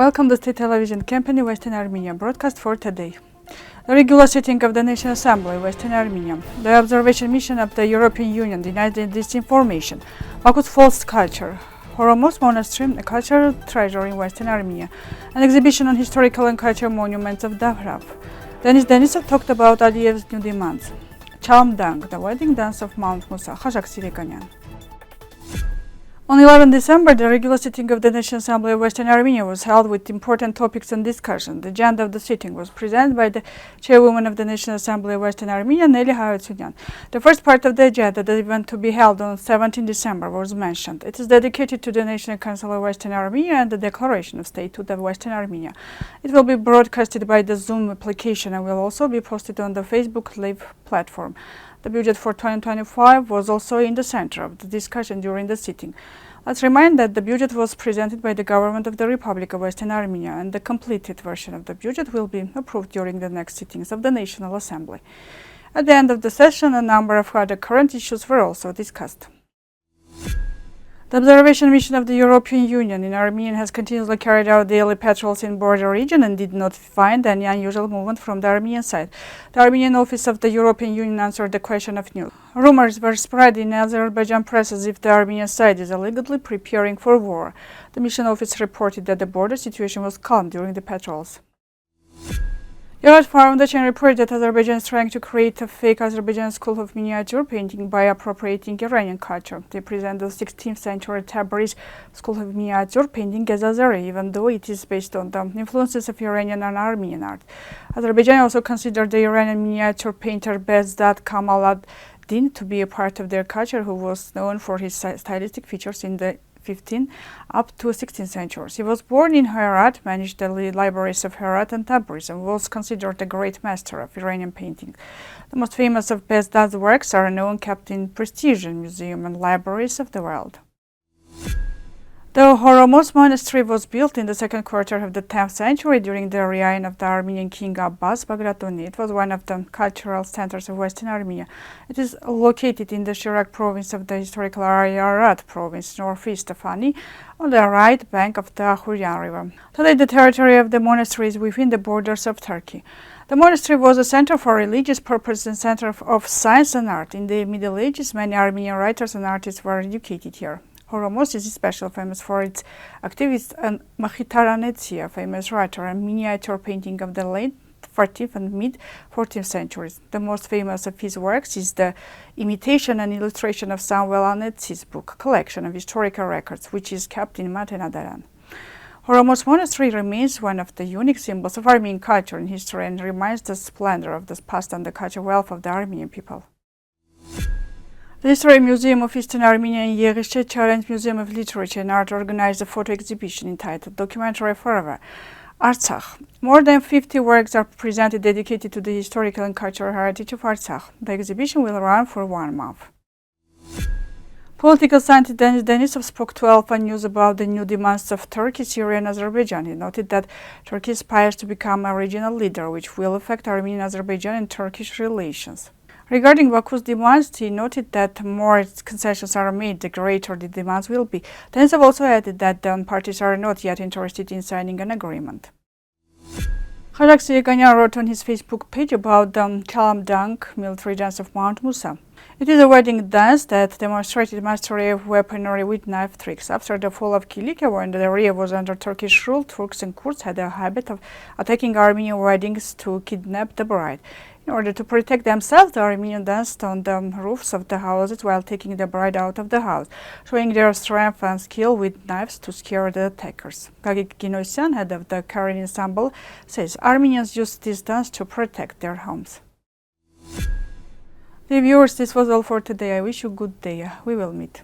Welcome to State Television Company Western Armenia broadcast for today. The regular sitting of the National Assembly, Western Armenia. The observation mission of the European Union denies the disinformation. Baku's false culture. Horomos Monastery, a cultural treasure in Western Armenia. An exhibition on historical and cultural monuments of Dahrav. Denis Denisov talked about Aliyev's new demands. Chalm, the wedding dance of Mount Musa, Khajak, Sirekanyan. On 11 December, the regular sitting of the National Assembly of Western Armenia was held with important topics and discussion. The agenda of the sitting was presented by the chairwoman of the National Assembly of Western Armenia, Aliyev. The first part of the agenda, the event to be held on 17 December, was mentioned. It is dedicated to the National Council of Western Armenia and the Declaration of Statehood of Western Armenia. It will be broadcasted by the Zoom application and will also be posted on the Facebook Live platform. The budget for 2025 was also in the center of the discussion during the sitting. Let's remind that the budget was presented by the government of the Republic of Western Armenia, and the completed version of the budget will be approved during the next sittings of the National Assembly. At the end of the session, a number of other current issues were also discussed. The observation mission of the European Union in Armenia has continuously carried out daily patrols in border region and did not find any unusual movement from the Armenian side. The Armenian office of the European Union answered the question of news. Rumors were spread in Azerbaijan press as if the Armenian side is illegally preparing for war. The mission office reported that the border situation was calm during the patrols. Yerevan Foundation reported that Azerbaijan is trying to create a fake Azerbaijan school of miniature painting by appropriating Iranian culture. They present the 16th century Tabriz school of miniature painting as Azeri, even though it is based on the influences of Iranian and Armenian art. Azerbaijan also considered the Iranian miniature painter Behzad Kamaladin to be a part of their culture, who was known for his stylistic features in the 15th up to 16th centuries. He was born in Herat, managed the libraries of Herat and Tabriz, and was considered a great master of Iranian painting. The most famous of Behzad's works are known kept in prestigious museums and libraries of the world. The Horomos Monastery was built in the second quarter of the 10th century during the reign of the Armenian king Abbas Bagratuni. It was one of the cultural centers of Western Armenia. It is located in the Shirak province of the historical Ararat province, northeast of Ani, on the right bank of the Ahurian River. Today, the territory of the monastery is within the borders of Turkey. The monastery was a center for religious purposes and center of science and art. In the Middle Ages, many Armenian writers and artists were educated here. Horomos is especially famous for its activist and Makhitaranetsi, a famous writer and miniature painting of the late 14th and mid-14th centuries. The most famous of his works is the imitation and illustration of Samuel Anetsi's book, collection of historical records, which is kept in Matenadaran. Horomos Monastery remains one of the unique symbols of Armenian culture and history and reminds the splendor of the past and the cultural wealth of the Armenian people. The History Museum of Eastern Armenia in Yerevan Challenge Museum of Literature and Art organized a photo exhibition entitled Documentary Forever, Artsakh. More than 50 works are presented dedicated to the historical and cultural heritage of Artsakh. The exhibition will run for 1 month. Political scientist Denis Denisov spoke to Alpha News about the new demands of Turkey, Syria and Azerbaijan. He noted that Turkey aspires to become a regional leader, which will affect Armenian, Azerbaijan and Turkish relations. Regarding Baku's demands, he noted that the more concessions are made, the greater the demands will be. Denisov also added that the parties are not yet interested in signing an agreement. Khajak Sirekanyan wrote on his Facebook page about the Chalm military dance of Mount Musa. It is a wedding dance that demonstrated mastery of weaponry with knife tricks. After the fall of Kilikya, when the area was under Turkish rule, Turks and Kurds had a habit of attacking Armenian weddings to kidnap the bride. In order to protect themselves, the Armenians danced on the roofs of the houses while taking the bride out of the house, showing their strength and skill with knives to scare the attackers. Agatangeghos, head of the Karelian ensemble, says Armenians use this dance to protect their homes. Dear viewers, this was all for today. I wish you a good day. We will meet.